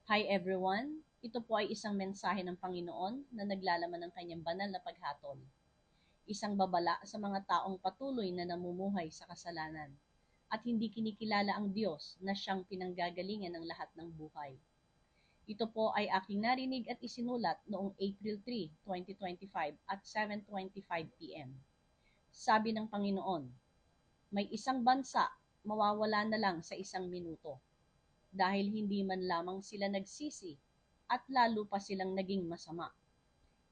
Hi everyone! Ito po ay isang mensahe ng Panginoon na naglalaman ng kanyang banal na paghatol. Isang babala sa mga taong patuloy na namumuhay sa kasalanan at hindi kinikilala ang Diyos na siyang pinanggagalingan ng lahat ng buhay. Ito po ay aking narinig at isinulat noong April 3, 2025 at 7:25 p.m. Sabi ng Panginoon, may isang bansa mawawala na lang sa isang minuto dahil hindi man lamang sila nagsisi at lalo pa silang naging masama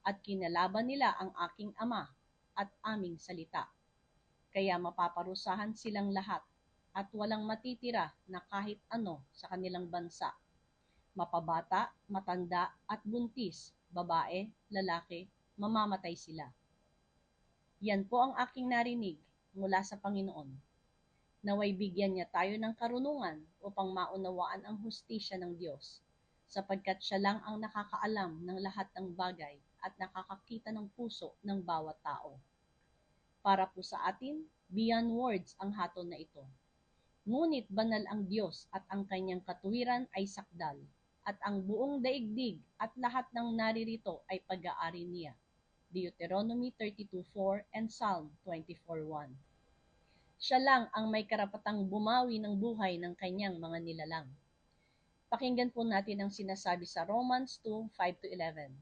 at kinalaban nila ang aking ama at aming salita. Kaya mapaparusahan silang lahat at walang matitira na kahit ano sa kanilang bansa. Mapabata, matanda at buntis, babae, lalaki, mamamatay sila. Yan po ang aking narinig mula sa Panginoon. Naway bigyan niya tayo ng karunungan upang maunawaan ang hustisya ng Diyos, sapagkat siya lang ang nakakaalam ng lahat ng bagay at nakakakita ng puso ng bawat tao. Para po sa atin, beyond words ang hatol na ito. Ngunit banal ang Diyos at ang kanyang katuwiran ay sakdal, at ang buong daigdig at lahat ng naririto ay pag-aari niya. Deuteronomy 32:4 and Psalm 24:1. Siya lang ang may karapatang bumawi ng buhay ng kanyang mga nilalang. Pakinggan po natin ang sinasabi sa Romans 2:5-11.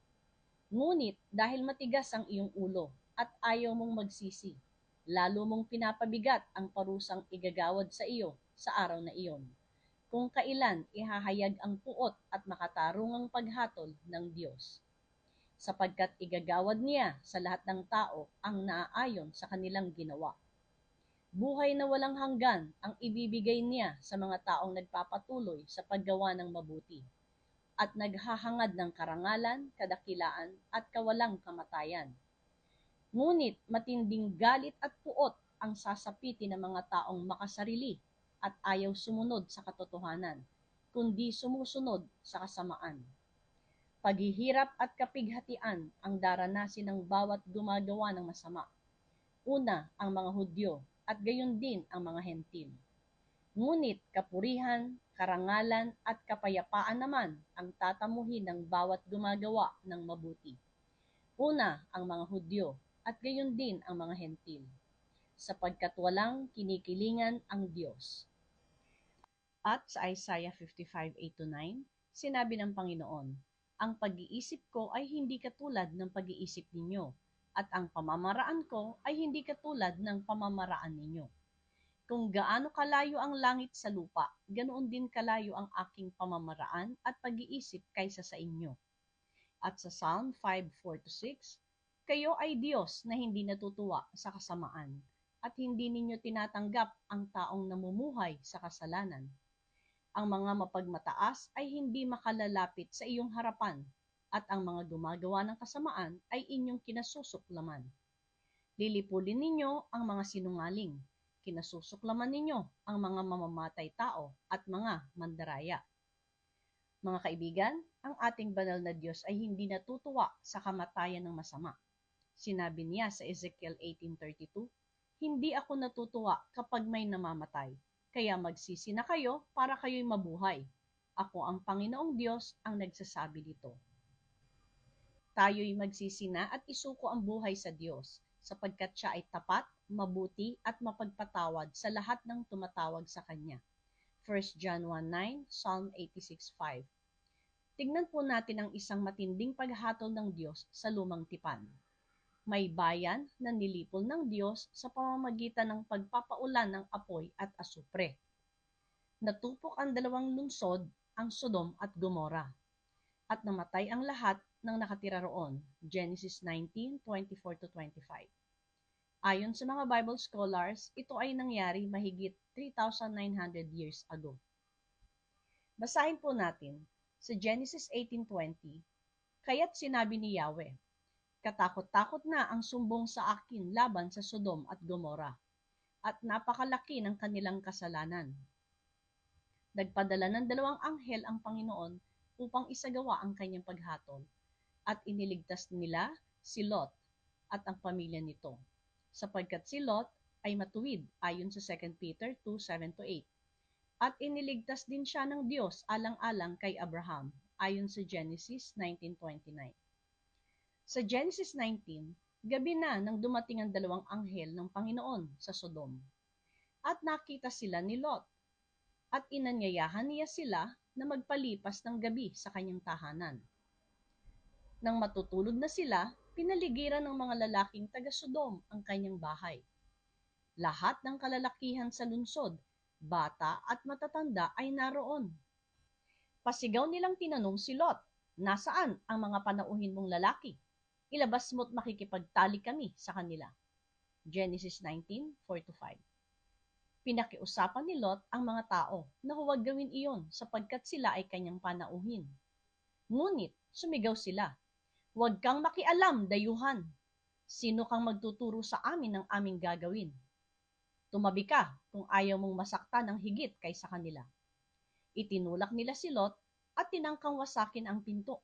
Ngunit dahil matigas ang iyong ulo at ayaw mong magsisi, lalo mong pinapabigat ang parusang igagawad sa iyo sa araw na iyon, kung kailan ihahayag ang puot at makatarungang paghatol ng Diyos. Sapagkat igagawad niya sa lahat ng tao ang naaayon sa kanilang ginawa. Buhay na walang hanggan ang ibibigay niya sa mga taong nagpapatuloy sa paggawa ng mabuti at naghahangad ng karangalan, kadakilaan at kawalang kamatayan. Ngunit matinding galit at puot ang sasapitin ng mga taong makasarili at ayaw sumunod sa katotohanan, kundi sumusunod sa kasamaan. Paghihirap at kapighatian ang daranasin ng bawat gumagawa ng masama. Una, ang mga Hudyo at gayon din ang mga Hentil. Ngunit kapurihan, karangalan at kapayapaan naman ang tatamuhin ng bawat gumagawa ng mabuti. Una, ang mga Hudyo at gayon din ang mga Hentil, sapagkat walang kinikilingan ang Diyos. At sa Isaiah 55:8-9, sinabi ng Panginoon, ang pag-iisip ko ay hindi katulad ng pag-iisip ninyo, at ang pamamaraan ko ay hindi katulad ng pamamaraan ninyo. Kung gaano kalayo ang langit sa lupa, ganoon din kalayo ang aking pamamaraan at pag-iisip kaysa sa inyo. At sa Psalm 5:4-6, kayo ay Diyos na hindi natutuwa sa kasamaan, at hindi ninyo tinatanggap ang taong namumuhay sa kasalanan. Ang mga mapagmataas ay hindi makalalapit sa iyong harapan, at ang mga gumagawa ng kasamaan ay inyong kinasusuklaman. Lilipulin ninyo ang mga sinungaling, kinasusuklaman ninyo ang mga mamamatay tao at mga mandaraya. Mga kaibigan, ang ating banal na Diyos ay hindi natutuwa sa kamatayan ng masama. Sinabi niya sa Ezekiel 18:32, hindi ako natutuwa kapag may namamatay, kaya magsisi na kayo para kayo'y mabuhay. Ako ang Panginoong Diyos ang nagsasabi nito. Tayo'y magsisina at isuko ang buhay sa Diyos, sapagkat siya ay tapat, mabuti at mapagpatawad sa lahat ng tumatawag sa Kanya. 1 John 1:9, Psalm 86:5. Tignan po natin ang isang matinding paghatol ng Diyos sa lumang tipan. May bayan na nilipol ng Diyos sa pamamagitan ng pagpapaulan ng apoy at asupre. Natupok ang dalawang lungsod, ang Sodom at Gomora, at namatay ang lahat ng nakatira roon. Genesis 19:24-25. Ayon sa mga Bible scholars, ito ay nangyari mahigit 3,900 years ago. Basahin po natin sa Genesis 18:20, kaya't sinabi ni Yahweh, katakot-takot na ang sumbong sa akin laban sa Sodom at Gomora, at napakalaki ng kanilang kasalanan. Nagpadala ng dalawang anghel ang Panginoon upang isagawa ang kanyang paghatol, at iniligtas nila si Lot at ang pamilya nito, sapagkat si Lot ay matuwid ayon sa 2 Peter 2:7-8. At iniligtas din siya ng Diyos alang-alang kay Abraham, ayon sa Genesis 19:29. Sa Genesis 19, gabi na nang dumating ang dalawang anghel ng Panginoon sa Sodom. At nakita sila ni Lot, at inanyayahan niya sila na magpalipas ng gabi sa kanyang tahanan. Nang matutulog na sila, pinaligiran ng mga lalaking taga-Sodom ang kanyang bahay. Lahat ng kalalakihan sa lungsod, bata at matatanda ay naroon. Pasigaw nilang tinanong si Lot, "Nasaan ang mga panauhin mong lalaki? Ilabas mo't makikipagtalik kami sa kanila." Genesis 19:4-5. Pinakiusapan ni Lot ang mga tao na huwag gawin iyon sapagkat sila ay kanyang panauhin. Ngunit sumigaw sila, "Huwag kang makialam, dayuhan! Sino kang magtuturo sa amin ng aming gagawin? Tumabi ka kung ayaw mong masaktan ng higit kaysa kanila." Itinulak nila si Lot at tinangkang wasakin ang pinto.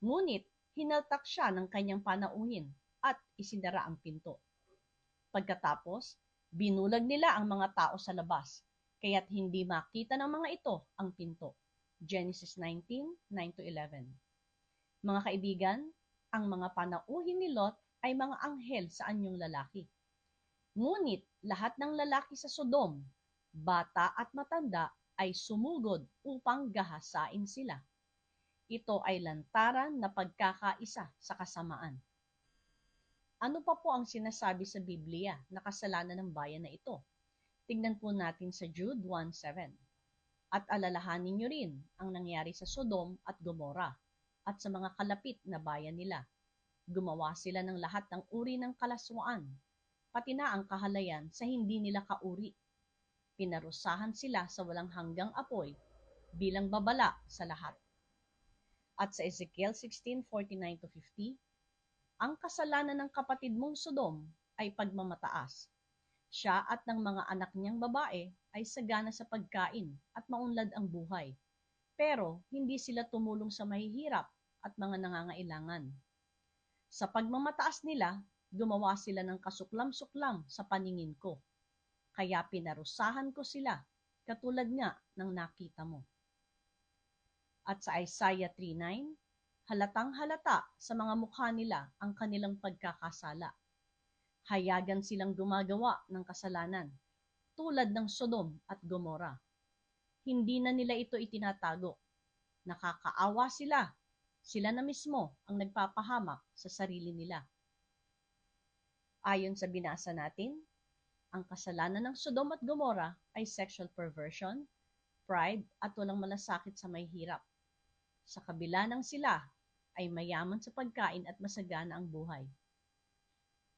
Ngunit hinaltak siya ng kanyang panauhin at isinara ang pinto. Pagkatapos, binulag nila ang mga tao sa labas, kaya't hindi makita ng mga ito ang pinto. Genesis 19:9-11. Mga kaibigan, ang mga panauhin ni Lot ay mga anghel sa anyong lalaki. Ngunit lahat ng lalaki sa Sodom, bata at matanda, ay sumugod upang gahasain sila. Ito ay lantaran na pagkakaisa sa kasamaan. Ano pa po ang sinasabi sa Biblia na kasalanan ng bayan na ito? Tingnan po natin sa Jude 1:7. At alalahanin niyo rin ang nangyari sa Sodom at Gomora at sa mga kalapit na bayan nila. Gumawa sila ng lahat ng uri ng kalaswaan, pati na ang kahalayan sa hindi nila kauri. Pinarusahan sila sa walang hanggang apoy bilang babala sa lahat. At sa Ezekiel 16:49-50, ang kasalanan ng kapatid mong Sodom ay pagmamataas. Siya at ng mga anak niyang babae ay sagana sa pagkain at maunlad ang buhay. Pero hindi sila tumulong sa mahihirap at mga nangangailangan. Sa pagmamataas nila, gumawa sila ng kasuklam-suklam sa paningin ko. Kaya pinarusahan ko sila, katulad nga ng nakita mo. At sa Isaiah 3:9, halatang halata sa mga mukha nila ang kanilang pagkakasala. Hayagan silang gumagawa ng kasalanan, tulad ng Sodom at Gomora. Hindi na nila ito itinatago. Nakakaawa sila. Sila na mismo ang nagpapahamak sa sarili nila. Ayon sa binasa natin, ang kasalanan ng Sodom at Gomora ay sexual perversion, pride at walang malasakit sa may hirap. Sa kabila ng sila ay mayaman sa pagkain at masagana ang buhay.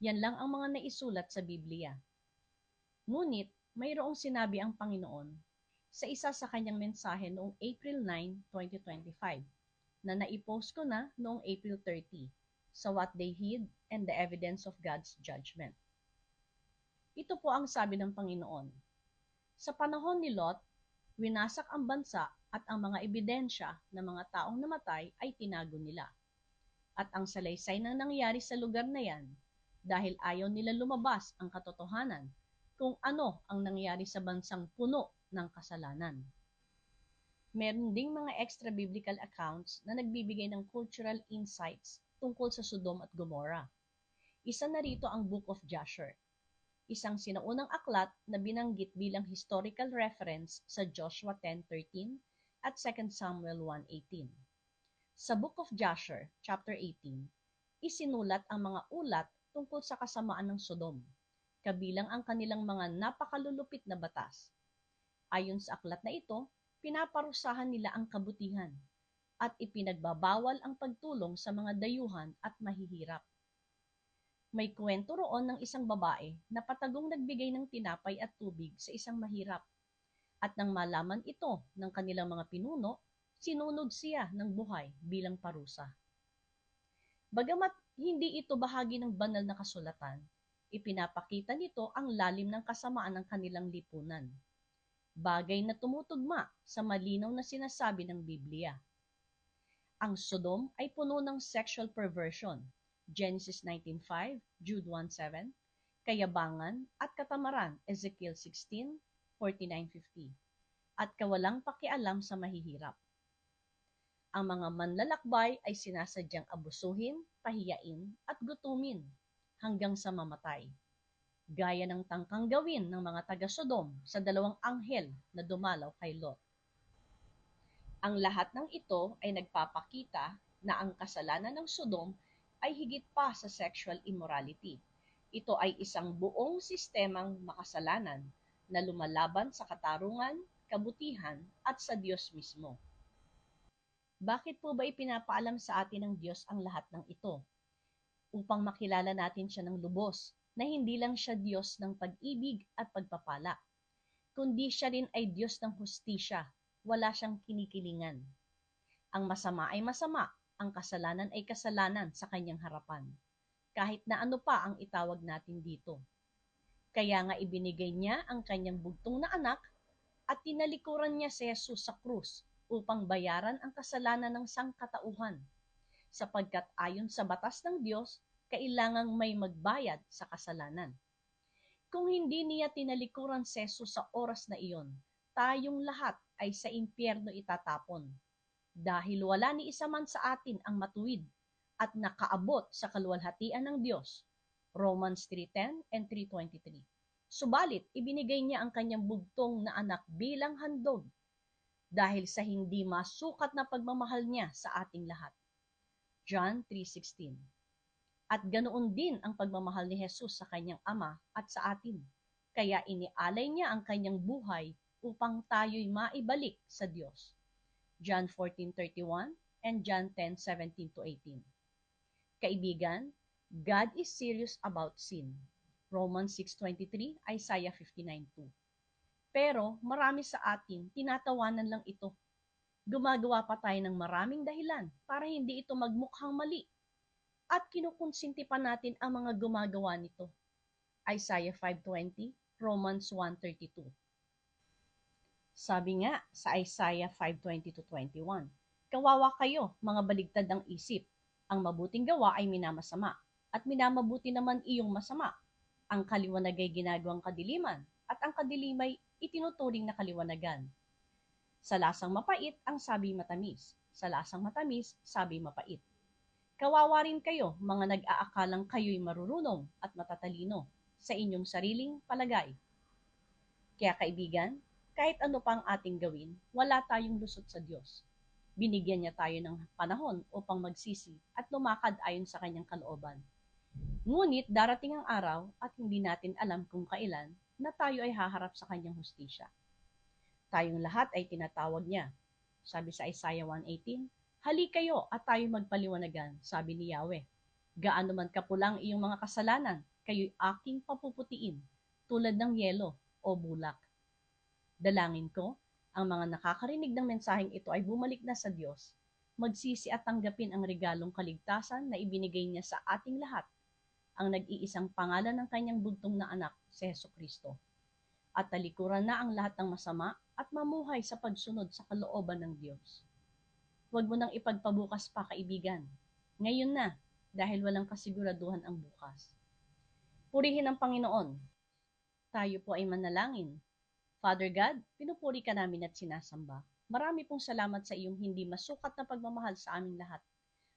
Yan lang ang mga naisulat sa Biblia. Ngunit mayroong sinabi ang Panginoon sa isa sa kanyang mensahe noong April 9, 2025 na naipost ko na noong April 30 sa What They Hid and the Evidence of God's Judgment. Ito po ang sabi ng Panginoon. Sa panahon ni Lot, winasak ang bansa at ang mga ebidensya ng mga taong namatay ay tinago nila. At ang salaysay na nangyari sa lugar na yan, dahil ayaw nila lumabas ang katotohanan kung ano ang nangyari sa bansang puno ng kasalanan. Meron ding mga extra biblical accounts na nagbibigay ng cultural insights tungkol sa Sodom at Gomorrah. Isa na rito ang Book of Jasher, isang sinaunang aklat na binanggit bilang historical reference sa Joshua 10:13 at 2 Samuel 1:18. Sa Book of Jasher, chapter 18, isinulat ang mga ulat tungkol sa kasamaan ng Sodom, kabilang ang kanilang mga napakalulupit na batas. Ayon sa aklat na ito, pinaparusahan nila ang kabutihan at ipinagbabawal ang pagtulong sa mga dayuhan at mahihirap. May kwento roon ng isang babae na patagong nagbigay ng tinapay at tubig sa isang mahirap. At nang malaman ito ng kanilang mga pinuno, sinunog siya ng buhay bilang parusa. Bagamat hindi ito bahagi ng banal na kasulatan, ipinapakita nito ang lalim ng kasamaan ng kanilang lipunan. Bagay na tumutugma sa malinaw na sinasabi ng Biblia. Ang Sodom ay puno ng sexual perversion, Genesis 19:5, Jude 1:7, kayabangan at katamaran, Ezekiel 16:49-50. at kawalang pakialam sa mahihirap. Ang mga manlalakbay ay sinasadyang abusuhin, pahiyain at gutumin hanggang sa mamatay, gaya ng tangkang gawin ng mga taga-Sodom sa dalawang anghel na dumalaw kay Lot. Ang lahat ng ito ay nagpapakita na ang kasalanan ng Sodom ay higit pa sa sexual immorality. Ito ay isang buong sistemang makasalanan na lumalaban sa katarungan, kabutihan at sa Diyos mismo. Bakit po ba ipinapaalam sa atin ng Diyos ang lahat ng ito? Upang makilala natin siya ng lubos, na hindi lang siya Diyos ng pag-ibig at pagpapala, kundi siya rin ay Diyos ng hustisya, wala siyang kinikilingan. Ang masama ay masama, ang kasalanan ay kasalanan sa kanyang harapan, kahit na ano pa ang itawag natin dito. Kaya nga ibinigay niya ang kanyang bugtong na anak at tinalikuran niya si Jesus sa krus upang bayaran ang kasalanan ng sangkatauhan, sapagkat ayon sa batas ng Diyos, kailangang may magbayad sa kasalanan. Kung hindi niya tinalikuran si Jesus sa oras na iyon, tayong lahat ay sa impyerno itatapon. Dahil wala ni isa man sa atin ang matuwid at nakaabot sa kaluwalhatian ng Diyos. Romans 3:10 and 3:23. Subalit, ibinigay niya ang kanyang bugtong na anak bilang handog dahil sa hindi masukat na pagmamahal niya sa ating lahat. John 3:16. At ganoon din ang pagmamahal ni Jesus sa kanyang Ama at sa atin. Kaya inialay niya ang kanyang buhay upang tayo'y maibalik sa Diyos. John 14:31 and John 10:17-18. Kaibigan, God is serious about sin. Romans 6:23, Isaiah 59:2. Pero marami sa atin tinatawanan lang ito. Gumagawa pa tayo ng maraming dahilan para hindi ito magmukhang mali. At kinukonsinti pa natin ang mga gumagawa nito. Isaiah 5:20, Romans 1:32. Sabi nga sa Isaiah 5:20-21, kawawa kayo, mga baligtad ng isip. Ang mabuting gawa ay minamasama, at minamabuti naman iyong masama. Ang kaliwanag ay ginagawang kadiliman, at ang kadilimay itinuturing na kaliwanagan. Sa lasang mapait, ang sabi matamis. Sa lasang matamis, sabi mapait. Kawawa rin kayo, mga nag-aakalang kayo'y marurunong at matatalino sa inyong sariling palagay. Kaya kaibigan, kahit ano pa ang ating gawin, wala tayong lusot sa Diyos. Binigyan niya tayo ng panahon upang magsisi at lumakad ayon sa kanyang kalooban. Ngunit darating ang araw at hindi natin alam kung kailan na tayo ay haharap sa kanyang hustisya. Tayong lahat ay tinatawag niya. Sabi sa Isaiah 1:18, hali kayo at tayo magpaliwanagan, sabi ni Yahweh. Gaano man kapulang iyong mga kasalanan, kayo'y aking papuputiin, tulad ng yelo o bulak. Dalangin ko, ang mga nakakarinig ng mensaheng ito ay bumalik na sa Diyos, magsisi at tanggapin ang regalong kaligtasan na ibinigay niya sa ating lahat, ang nag-iisang pangalan ng kanyang bugtong na anak, si Jesucristo. At talikuran na ang lahat ng masama at mamuhay sa pagsunod sa kalooban ng Diyos. Huwag mo nang ipagpabukas pa, kaibigan. Ngayon na, dahil walang kasiguraduhan ang bukas. Purihin ang Panginoon. Tayo po ay manalangin. Father God, pinupuri ka namin at sinasamba. Marami pong salamat sa iyong hindi masukat na pagmamahal sa aming lahat.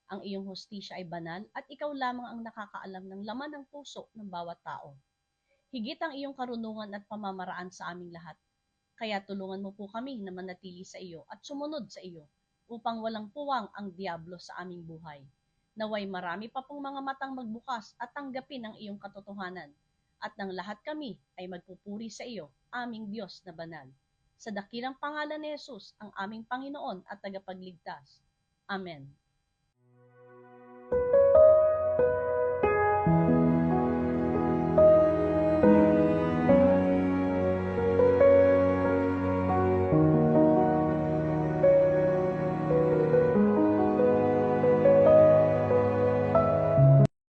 Ang iyong hustisya ay banal at ikaw lamang ang nakakaalam ng laman ng puso ng bawat tao. Higit ang iyong karunungan at pamamaraan sa aming lahat. Kaya tulungan mo po kami na manatili sa iyo at sumunod sa iyo upang walang puwang ang diablo sa aming buhay. Naway marami pa pong mga matang magbukas at tanggapin ang iyong katotohanan at ng lahat kami ay magpupuri sa iyo, aming Diyos na banal. Sa dakilang pangalan ni Jesus, ang aming Panginoon at tagapagligtas. Amen.